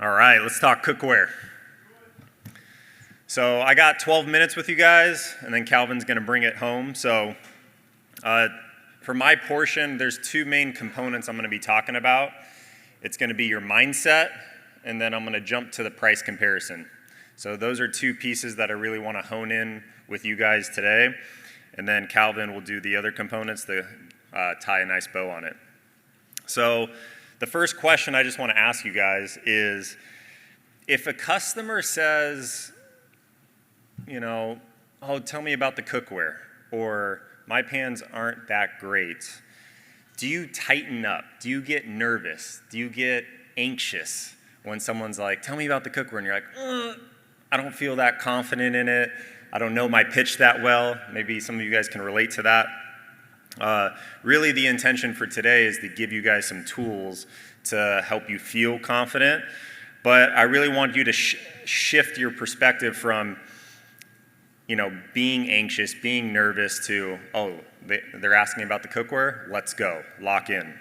All right, let's talk cookware. So I got 12 minutes with you guys, and then Calvin's going to bring it home. So for my portion, there's two main components I'm going to be talking about. It's going to be your mindset, and then I'm going to jump to the price comparison. So those are two pieces that I really want to hone in with you guys today. And then Calvin will do the other components to tie a nice bow on it. So the first question I just want to ask you guys is, if a customer says, oh, tell me about the cookware, or my pans aren't that great, do you tighten up? Do you get nervous? Do you get anxious when someone's like, tell me about the cookware, and you're like, I don't feel that confident in it. I don't know my pitch that well. Maybe some of you guys can relate to that. Really, the intention for today is to give you guys some tools to help you feel confident. But I really want you to shift your perspective from, being anxious, being nervous to, oh, they're asking about the cookware? Let's go, lock in.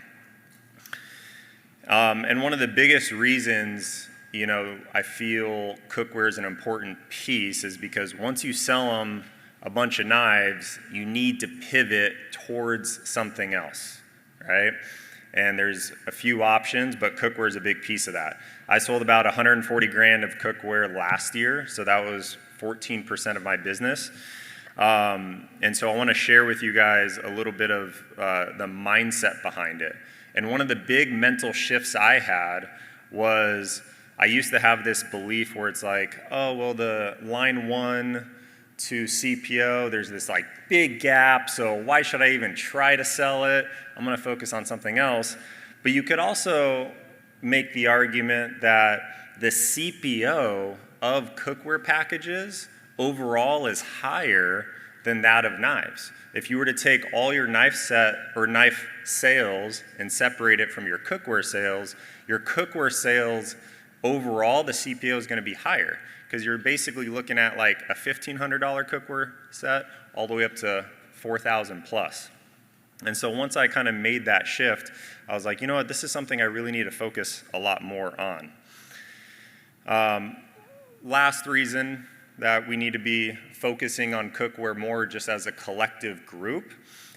And one of the biggest reasons, I feel cookware is an important piece is because once you sell them a bunch of knives, you need to pivot towards something else, right? And there's a few options, but cookware is a big piece of that. I sold about 140 grand of cookware last year, so that was 14% of my business. And so I want to share with you guys a little bit of the mindset behind it. And one of the big mental shifts I had was I used to have this belief where it's like, oh, well, the line 1 to CPO, there's this like big gap, so why should I even try to sell it? I'm going to focus on something else. But you could also make the argument that the CPO of cookware packages overall is higher than that of knives. If you were to take all your knife set or knife sales and separate it from your cookware sales overall, the CPO is going to be higher, because you're basically looking at like a $1,500 cookware set all the way up to $4,000 plus. And so once I kind of made that shift, I was like, you know what, this is something I really need to focus a lot more on. Last reason that we need to be focusing on cookware more just as a collective group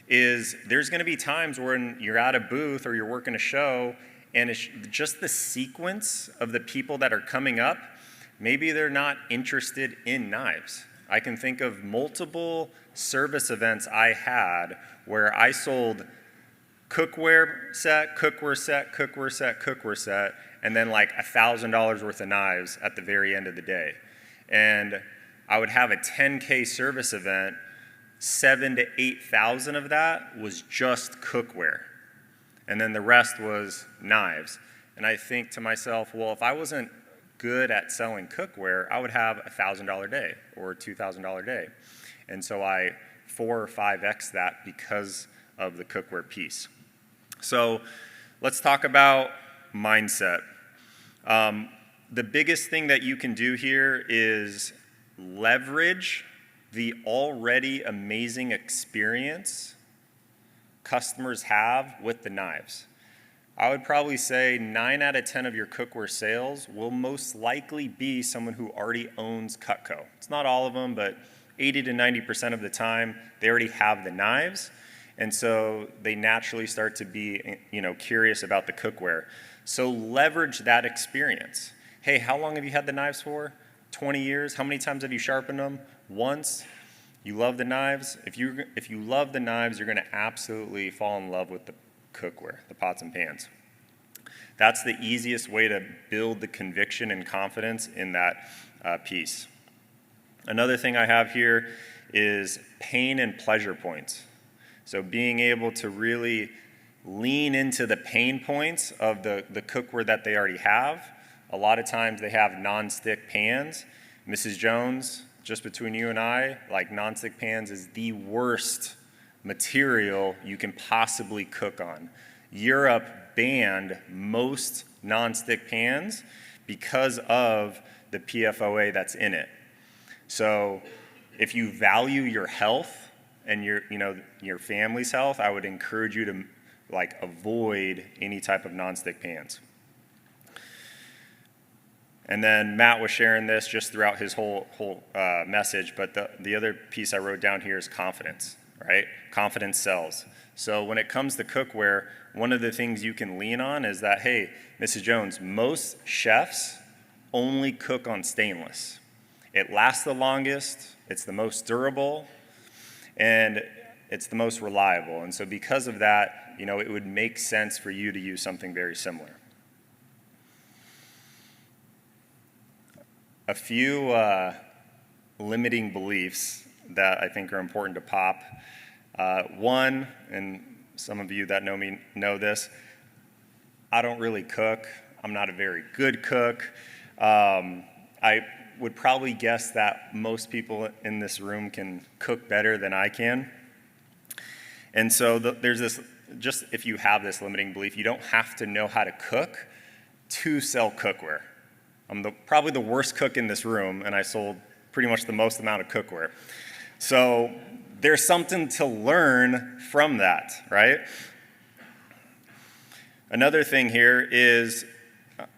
is there's going to be times when you're at a booth or you're working a show and it's just the sequence of the people that are coming up, maybe they're not interested in knives. I can think of multiple service events I had where I sold cookware set, cookware set, cookware set, cookware set, and then like $1,000 worth of knives at the very end of the day. And I would have a 10K service event, 7,000 to 8,000 of that was just cookware. And then the rest was knives. And I think to myself, well, if I wasn't good at selling cookware, I would have a $1,000 day or a $2,000 day. And so I 4 or 5x that because of the cookware piece. So let's talk about mindset. The biggest thing that you can do here is leverage the already amazing experience customers have with the knives. I would probably say 9 out of 10 of your cookware sales will most likely be someone who already owns Cutco. It's not all of them, but 80 to 90% of the time, they already have the knives. And so they naturally start to be, curious about the cookware. So leverage that experience. Hey, how long have you had the knives for? 20 years? How many times have you sharpened them? Once? You love the knives? If you love the knives, you're going to absolutely fall in love with the cookware, the pots and pans. That's the easiest way to build the conviction and confidence in that piece. Another thing I have here is pain and pleasure points. So being able to really lean into the pain points of the cookware that they already have. A lot of times they have non-stick pans. Mrs. Jones, just between you and I, like non-stick pans is the worst material you can possibly cook on. Europe banned most non-stick pans because of the PFOA that's in it. So if you value your health and your family's health, I would encourage you to avoid any type of non-stick pans. And then Matt was sharing this just throughout his whole message, but the other piece I wrote down here is confidence, right? Confidence sells. So when it comes to cookware, one of the things you can lean on is that, hey, Mrs. Jones, most chefs only cook on stainless. It lasts the longest, it's the most durable, and it's the most reliable. And so because of that, it would make sense for you to use something very similar. A few limiting beliefs that I think are important to pop. One, and some of you that know me know this, I don't really cook. I'm not a very good cook. I would probably guess that most people in this room can cook better than I can. And so there's this, just if you have this limiting belief, you don't have to know how to cook to sell cookware. I'm probably the worst cook in this room, and I sold pretty much the most amount of cookware. So there's something to learn from that, right? Another thing here is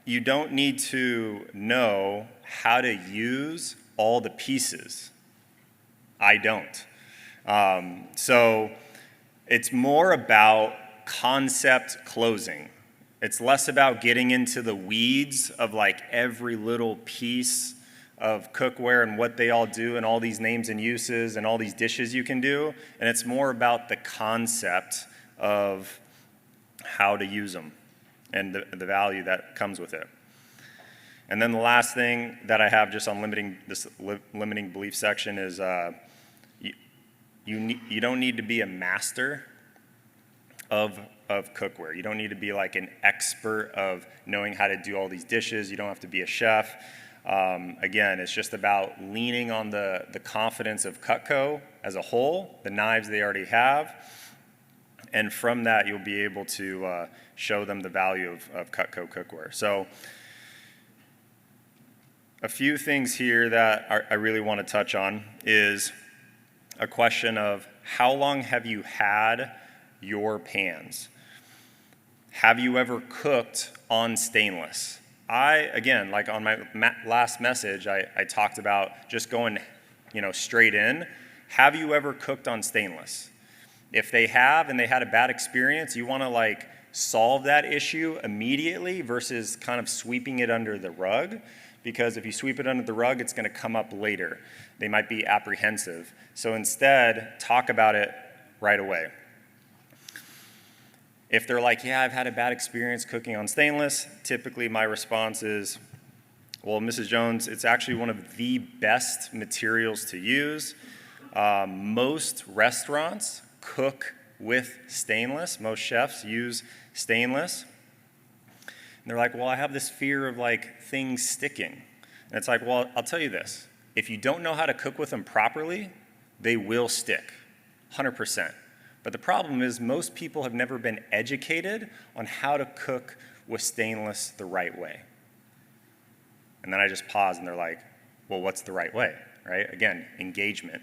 you don't need to know how to use all the pieces. I don't. So it's more about concept closing. It's less about getting into the weeds of like every little piece of cookware and what they all do and all these names and uses and all these dishes you can do. And it's more about the concept of how to use them and the value that comes with it. And then the last thing that I have just on limiting belief section is you don't need to be a master of cookware. You don't need to be like an expert of knowing how to do all these dishes. You don't have to be a chef. Again, it's just about leaning on the confidence of Cutco as a whole, the knives they already have, and from that you'll be able to show them the value of Cutco cookware. So a few things here that I really want to touch on is a question of how long have you had your pans? Have you ever cooked on stainless? Again, like on my last message, I talked about just going, straight in. Have you ever cooked on stainless? If they have and they had a bad experience, you want to solve that issue immediately versus kind of sweeping it under the rug, because if you sweep it under the rug, it's going to come up later. They might be apprehensive. So instead, talk about it right away. If they're like, yeah, I've had a bad experience cooking on stainless, typically my response is, well, Mrs. Jones, it's actually one of the best materials to use. Most restaurants cook with stainless. Most chefs use stainless. And they're like, well, I have this fear of things sticking. And it's like, well, I'll tell you this. If you don't know how to cook with them properly, they will stick, 100%. But the problem is most people have never been educated on how to cook with stainless the right way. And then I just pause and they're like, well, what's the right way, right? Again, engagement.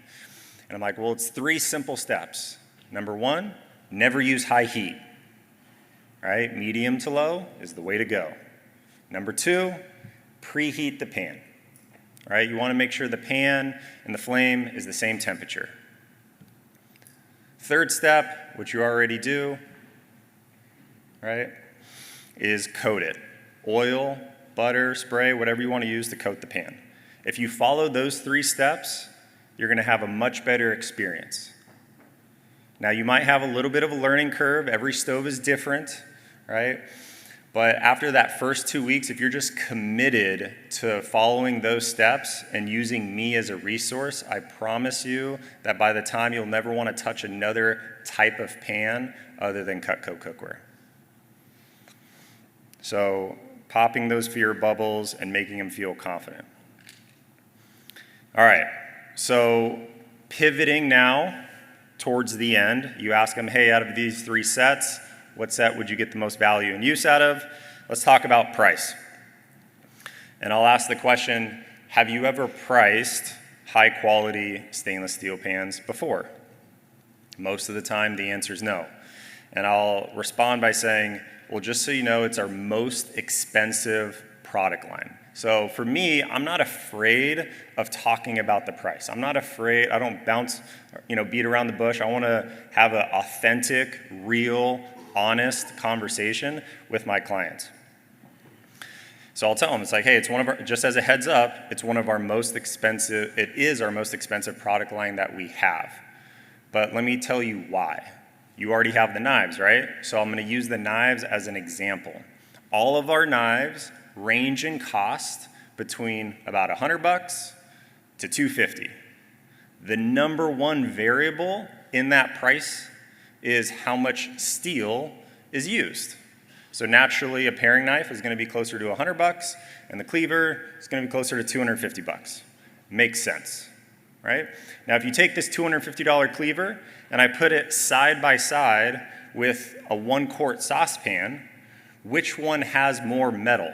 And I'm like, well, it's 3 simple steps. Number 1, never use high heat, right? Medium to low is the way to go. Number 2, preheat the pan, right? You want to make sure the pan and the flame is the same temperature. Third step, which you already do, right, is coat it. Oil, butter, spray, whatever you want to use to coat the pan. If you follow those 3 steps, you're going to have a much better experience. Now, you might have a little bit of a learning curve. Every stove is different, right? But after that first 2 weeks, if you're just committed to following those steps and using me as a resource, I promise you that by the time you'll never want to touch another type of pan other than Cutco cookware. So popping those fear bubbles and making them feel confident. All right, so pivoting now towards the end, you ask them, hey, out of these 3 sets, what set would you get the most value and use out of? Let's talk about price. And I'll ask the question, have you ever priced high quality stainless steel pans before? Most of the time, the answer is no. And I'll respond by saying, well, just so you know, it's our most expensive product line. So for me, I'm not afraid of talking about the price. I'm not afraid, I don't bounce, beat around the bush. I want to have an authentic, real, honest conversation with my clients. So I'll tell them, it's like, hey, just as a heads up, it is our most expensive product line that we have. But let me tell you why. You already have the knives, right? So I'm going to use the knives as an example. All of our knives range in cost between about $100 to $250. The number one variable in that price is how much steel is used. So naturally, a paring knife is going to be closer to $100, and the cleaver is going to be closer to $250. Makes sense, right? Now, if you take this $250 cleaver and I put it side by side with a 1-quart saucepan, which one has more metal?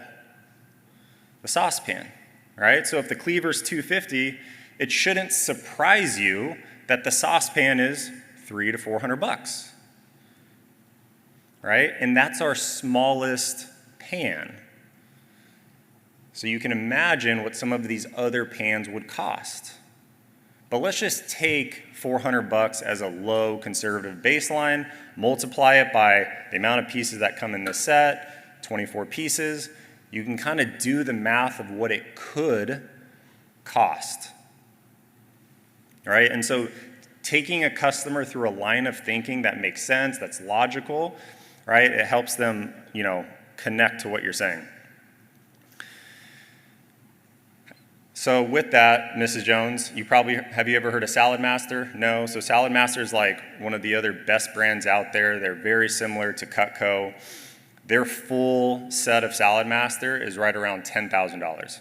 The saucepan, right? So if the cleaver's $250, it shouldn't surprise you that the saucepan is $300 to $400. Right? And that's our smallest pan. So you can imagine what some of these other pans would cost. But let's just take $400 as a low conservative baseline, multiply it by the amount of pieces that come in the set, 24 pieces. You can kind of do the math of what it could cost. Right? And so taking a customer through a line of thinking that makes sense, that's logical, right? It helps them, connect to what you're saying. So with that, Mrs. Jones, have you ever heard of Salad Master? No. So Salad Master is like one of the other best brands out there. They're very similar to Cutco. Their full set of Salad Master is right around $10,000.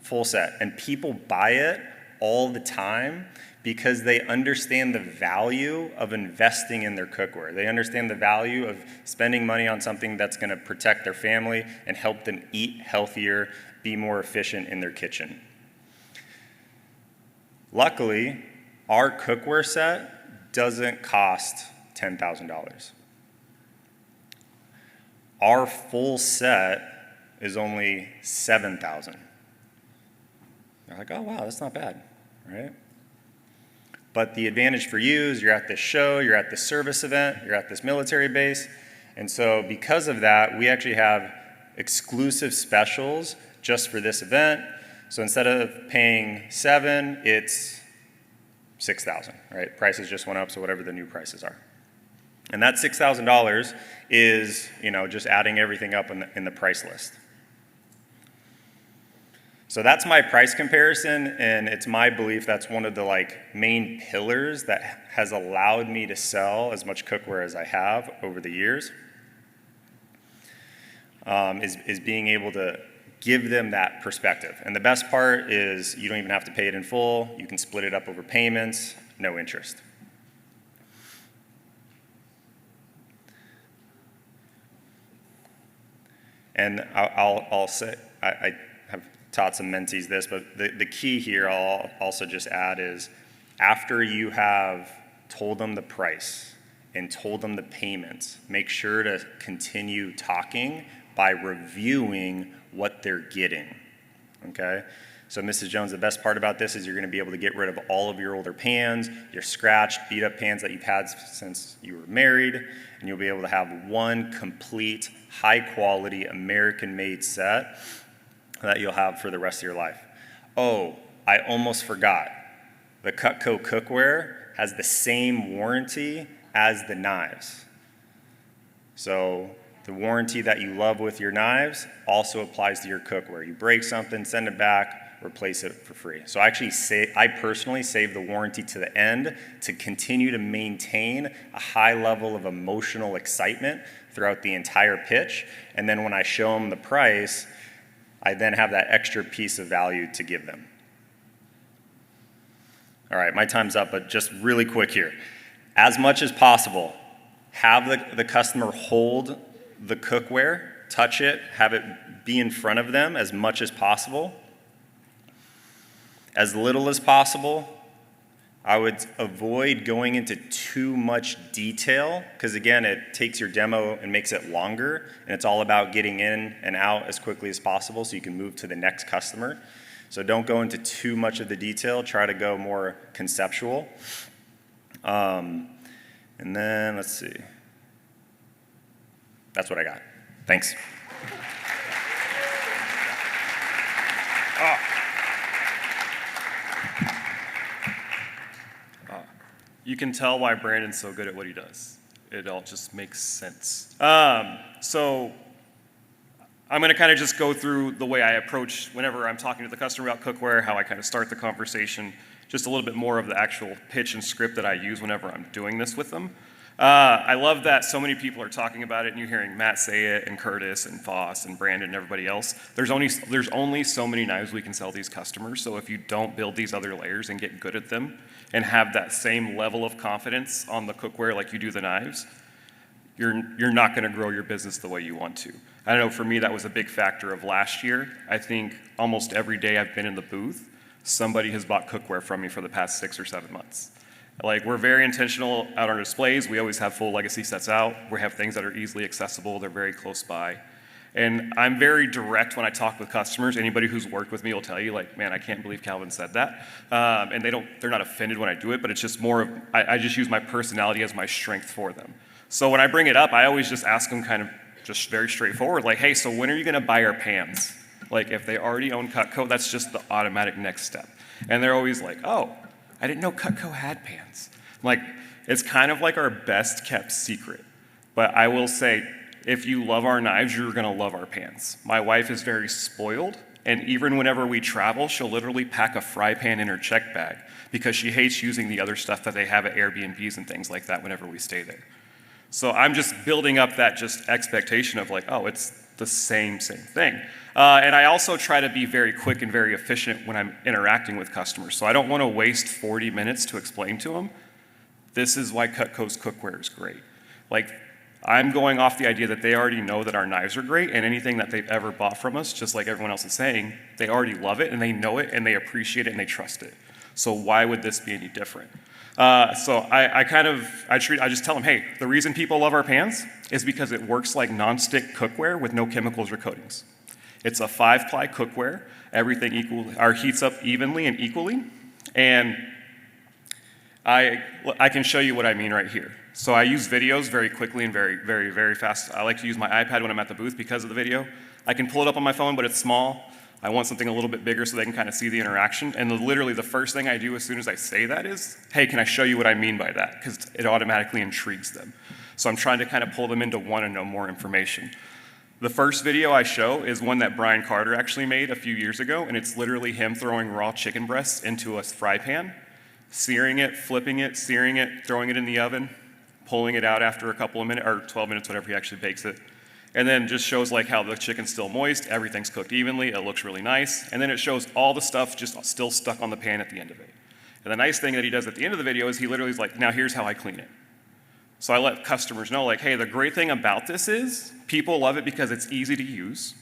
Full set. And people buy it all the time because they understand the value of investing in their cookware. They understand the value of spending money on something that's going to protect their family and help them eat healthier, be more efficient in their kitchen. Luckily, our cookware set doesn't cost $10,000. Our full set is only $7,000. They're like, oh wow, that's not bad, right? But the advantage for you is you're at this show, you're at this service event, you're at this military base. And so because of that, we actually have exclusive specials just for this event. So instead of paying $7,000, it's $6,000, right? Prices just went up, so whatever the new prices are. And that $6,000 is, just adding everything up in the price list. So that's my price comparison, and it's my belief that's one of the main pillars that has allowed me to sell as much cookware as I have over the years, is being able to give them that perspective. And the best part is you don't even have to pay it in full. You can split it up over payments, no interest. And I'll say, I have taught some mentees this, but the key here I'll also just add is after you have told them the price and told them the payments, make sure to continue talking by reviewing what they're getting, okay? So Mrs. Jones, the best part about this is you're gonna be able to get rid of all of your older pans, your scratched, beat up pans that you've had since you were married, and you'll be able to have one complete, high quality, American-made set that you'll have for the rest of your life. Oh, I almost forgot. The Cutco cookware has the same warranty as the knives. So the warranty that you love with your knives also applies to your cookware. You break something, send it back, replace it for free. So I personally save the warranty to the end to continue to maintain a high level of emotional excitement throughout the entire pitch. And then when I show them the price, I then have that extra piece of value to give them. All right, my time's up, but just really quick here. As much as possible, have the customer hold the cookware, touch it, have it be in front of them as much as possible. As little as possible, I would avoid going into too much detail because, again, it takes your demo and makes it longer, and it's all about getting in and out as quickly as possible so you can move to the next customer. So don't go into too much of the detail. Try to go more conceptual. And then, let's see. That's what I got. Thanks. You can tell why Brandon's so good at what he does. It all just makes sense. So I'm going to kind of just go through the way I approach whenever I'm talking to the customer about cookware, how I kind of start the conversation, just a little bit more of the actual pitch and script that I use whenever I'm doing this with them. I love that so many people are talking about it, and you're hearing Matt say it, and Curtis, and Foss, and Brandon, and everybody else. There's only so many knives we can sell these customers, so if you don't build these other layers and get good at them, and have that same level of confidence on the cookware like you do the knives, you're not gonna grow your business the way you want to. I know for me, that was a big factor of last year. I think almost every day I've been in the booth, somebody has bought cookware from me for the past 6 or 7 months. Like, we're very intentional out on our displays. We always have full legacy sets out. We have things that are easily accessible. They're very close by. And I'm very direct when I talk with customers. Anybody who's worked with me will tell you, like, man, I can't believe Calvin said that. And they're not offended when I do it, but it's just more of, I just use my personality as my strength for them. So when I bring it up, I always just ask them kind of just very straightforward, like, hey, so when are you gonna buy our pans? Like, if they already own Cutco, that's just the automatic next step. And they're always like, oh, I didn't know Cutco had pans. Like, it's kind of like our best kept secret. But I will say, if you love our knives, you're gonna love our pans. My wife is very spoiled, and even whenever we travel, she'll literally pack a fry pan in her check bag because she hates using the other stuff that they have at Airbnbs and things like that whenever we stay there. So I'm just building up that just expectation of like, oh, it's the same thing. And I also try to be very quick and very efficient when I'm interacting with customers. So I don't want to waste 40 minutes to explain to them, this is why Cutco's cookware is great. Like, I'm going off the idea that they already know that our knives are great, and anything that they've ever bought from us, just like everyone else is saying, they already love it, and they know it, and they appreciate it, and they trust it. So why would this be any different? So I just tell them, hey, the reason people love our pans is because it works like nonstick cookware with no chemicals or coatings. It's a 5-ply cookware. Everything heats up evenly and equally. And I can show you what I mean right here. So I use videos very quickly and very, very, very fast. I like to use my iPad when I'm at the booth because of the video. I can pull it up on my phone, but it's small. I want something a little bit bigger so they can kind of see the interaction. And literally the first thing I do as soon as I say that is, hey, can I show you what I mean by that? Because it automatically intrigues them. So I'm trying to kind of pull them in to want to know more information. The first video I show is one that Brian Carter actually made a few years ago, and it's literally him throwing raw chicken breasts into a fry pan, searing it, flipping it, searing it, throwing it in the oven, pulling it out after a couple of minutes, or 12 minutes, whatever he actually bakes it. And then just shows like how the chicken's still moist, everything's cooked evenly, it looks really nice. And then it shows all the stuff just still stuck on the pan at the end of it. And the nice thing that he does at the end of the video is he literally is like, now here's how I clean it. So I let customers know, like, hey, the great thing about this is people love it because it's easy to use,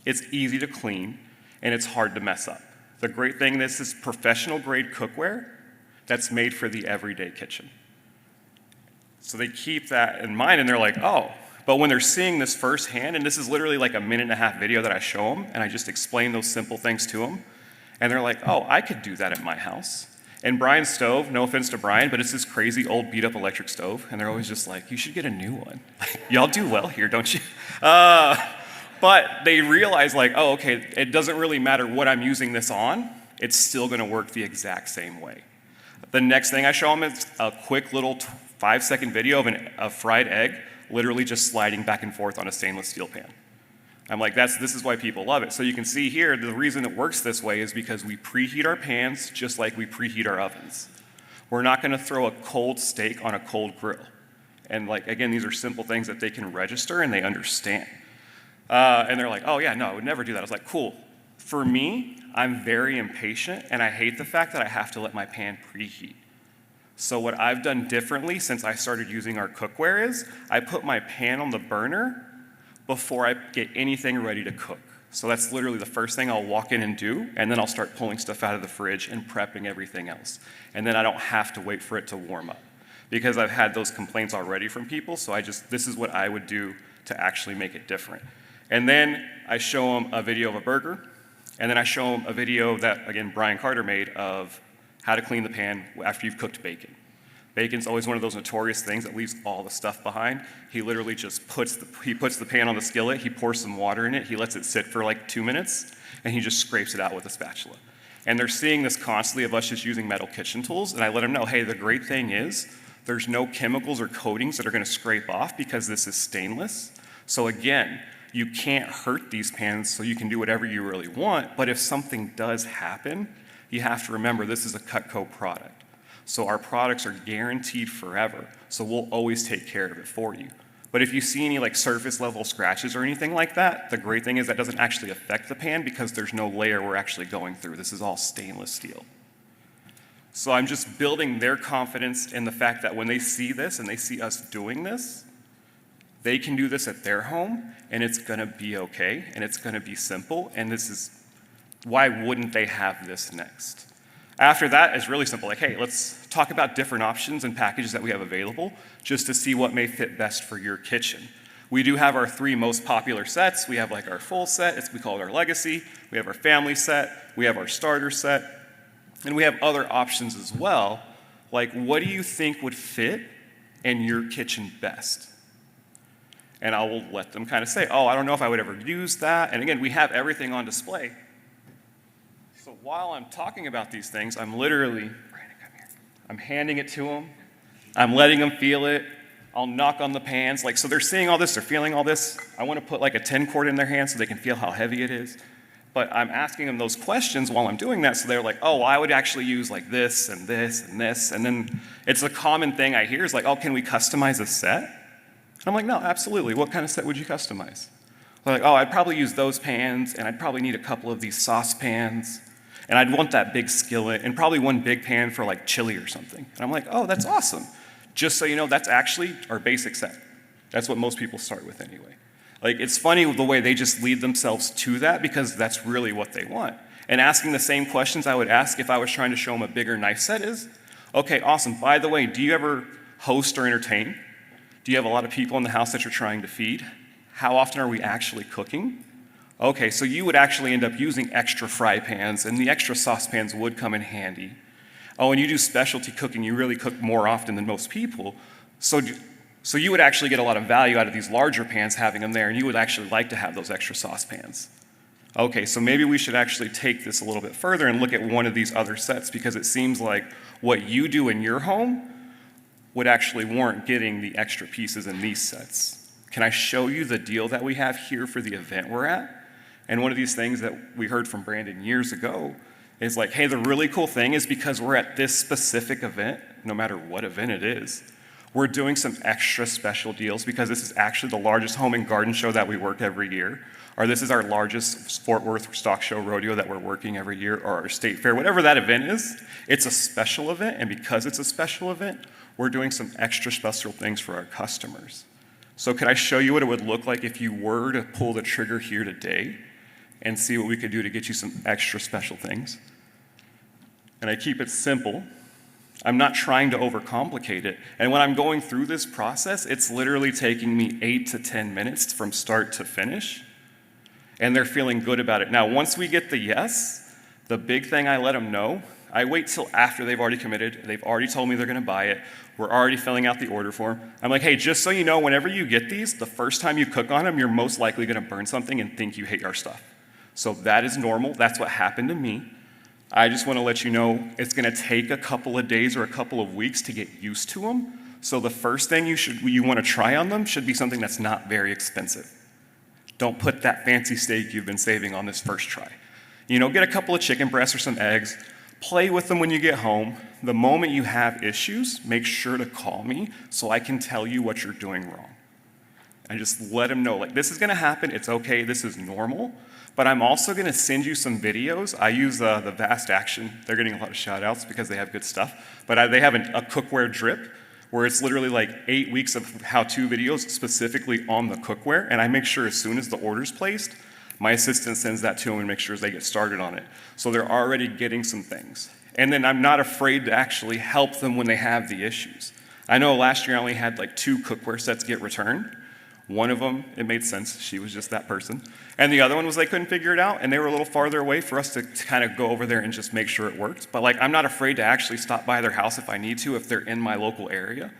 it's easy to clean, and it's hard to mess up. The great thing, this is professional grade cookware that's made for the everyday kitchen. So they keep that in mind and they're like, oh, but when they're seeing this firsthand, and this is literally like a 1.5-minute video that I show them, and I just explain those simple things to them, and they're like, oh, I could do that at my house. And Brian's stove, no offense to Brian, but it's this crazy old beat up electric stove, and they're always just like, you should get a new one. Y'all do well here, don't you? But they realize like, oh, okay, it doesn't really matter what I'm using this on, it's still gonna work the exact same way. The next thing I show them is a quick little 5-second video of a fried egg, literally just sliding back and forth on a stainless steel pan. I'm like, this is why people love it. So you can see here, the reason it works this way is because we preheat our pans just like we preheat our ovens. We're not gonna throw a cold steak on a cold grill. And like, again, these are simple things that they can register and they understand. And they're like, oh yeah, no, I would never do that. I was like, cool. For me, I'm very impatient and I hate the fact that I have to let my pan preheat. So what I've done differently since I started using our cookware is I put my pan on the burner before I get anything ready to cook. So that's literally the first thing I'll walk in and do, and then I'll start pulling stuff out of the fridge and prepping everything else. And then I don't have to wait for it to warm up, because I've had those complaints already from people, so this is what I would do to actually make it different. And then I show them a video of a burger, and then I show them a video that, again, Brian Carter made of how to clean the pan after you've cooked bacon. Bacon's always one of those notorious things that leaves all the stuff behind. He literally just puts the pan on the skillet, he pours some water in it, he lets it sit for like 2 minutes, and he just scrapes it out with a spatula. And they're seeing this constantly of us just using metal kitchen tools, and I let them know, hey, the great thing is there's no chemicals or coatings that are gonna scrape off because this is stainless. So again, you can't hurt these pans, so you can do whatever you really want, but if something does happen, you have to remember this is a Cutco product. So our products are guaranteed forever, so we'll always take care of it for you. But if you see any like surface level scratches or anything like that, the great thing is that doesn't actually affect the pan because there's no layer we're actually going through. This is all stainless steel. So I'm just building their confidence in the fact that when they see this and they see us doing this, they can do this at their home and it's gonna be okay and it's gonna be simple, and why wouldn't they have this next? After that, it's really simple, like, hey, let's talk about different options and packages that we have available just to see what may fit best for your kitchen. We do have our 3 most popular sets. We have like our full set, we call it our legacy. We have our family set, we have our starter set, and we have other options as well. Like, what do you think would fit in your kitchen best? And I will let them kind of say, oh, I don't know if I would ever use that. And again, we have everything on display. So while I'm talking about these things, I'm literally, Brandon, come here. I'm handing it to them. I'm letting them feel it. I'll knock on the pans. Like, so they're seeing all this, they're feeling all this. I want to put like a 10 quart in their hand so they can feel how heavy it is. But I'm asking them those questions while I'm doing that, so they're like, oh, well, I would actually use like this and this and this. And then it's a common thing I hear is like, oh, can we customize a set? And I'm like, no, absolutely. What kind of set would you customize? They're like, oh, I'd probably use those pans, and I'd probably need a couple of these saucepans. And I'd want that big skillet and probably one big pan for like chili or something. And I'm like, oh, that's awesome. Just so you know, that's actually our basic set. That's what most people start with anyway. Like, it's funny the way they just lead themselves to that because that's really what they want. And asking the same questions I would ask if I was trying to show them a bigger knife set is, okay, awesome. By the way, do you ever host or entertain? Do you have a lot of people in the house that you're trying to feed? How often are we actually cooking? Okay, so you would actually end up using extra fry pans, and the extra saucepans would come in handy. Oh, and you do specialty cooking, you really cook more often than most people, so you would actually get a lot of value out of these larger pans having them there, and you would actually like to have those extra saucepans. Okay, so maybe we should actually take this a little bit further and look at one of these other sets, because it seems like what you do in your home would actually warrant getting the extra pieces in these sets. Can I show you the deal that we have here for the event we're at? And one of these things that we heard from Brandon years ago is like, hey, the really cool thing is because we're at this specific event, no matter what event it is, we're doing some extra special deals because this is actually the largest home and garden show that we work every year, or this is our largest Fort Worth stock show rodeo that we're working every year, or our state fair, whatever that event is, it's a special event, and because it's a special event, we're doing some extra special things for our customers. So could I show you what it would look like if you were to pull the trigger here today and see what we could do to get you some extra special things? And I keep it simple. I'm not trying to overcomplicate it. And when I'm going through this process, it's literally taking me 8 to 10 minutes from start to finish. And they're feeling good about it. Now, once we get the yes, the big thing I let them know, I wait till after they've already committed, they've already told me they're gonna buy it, we're already filling out the order form. I'm like, hey, just so you know, whenever you get these, the first time you cook on them, you're most likely gonna burn something and think you hate our stuff. So that is normal, that's what happened to me. I just wanna let you know it's gonna take a couple of days or a couple of weeks to get used to them. So the first thing you wanna try on them should be something that's not very expensive. Don't put that fancy steak you've been saving on this first try. You know, get a couple of chicken breasts or some eggs, play with them when you get home. The moment you have issues, make sure to call me so I can tell you what you're doing wrong. And just let them know, like, this is gonna happen, it's okay, this is normal, but I'm also gonna send you some videos. I use the Vast Action. They're getting a lot of shout outs because they have good stuff, but they have a cookware drip where it's literally like 8 weeks of how-to videos specifically on the cookware, and I make sure as soon as the order's placed, My assistant sends that to them and makes sure they get started on it. So they're already getting some things. And then I'm not afraid to actually help them when they have the issues. I know last year I only had like 2 cookware sets get returned. One of them, it made sense. She was just that person. And the other one was they couldn't figure it out, and they were a little farther away for us to kind of go over there and just make sure it worked. But like, I'm not afraid to actually stop by their house if I need to, if they're in my local area,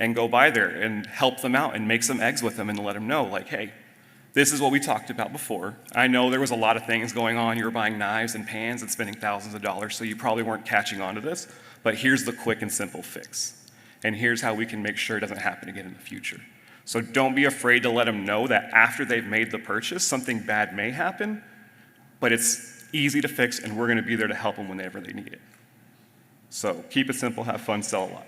and go by there and help them out and make some eggs with them and let them know, like, hey, this is what we talked about before. I know there was a lot of things going on. You were buying knives and pans and spending thousands of dollars, so you probably weren't catching on to this. But here's the quick and simple fix. And here's how we can make sure it doesn't happen again in the future. So don't be afraid to let them know that after they've made the purchase, something bad may happen, but it's easy to fix, and we're going to be there to help them whenever they need it. So keep it simple, have fun, sell a lot.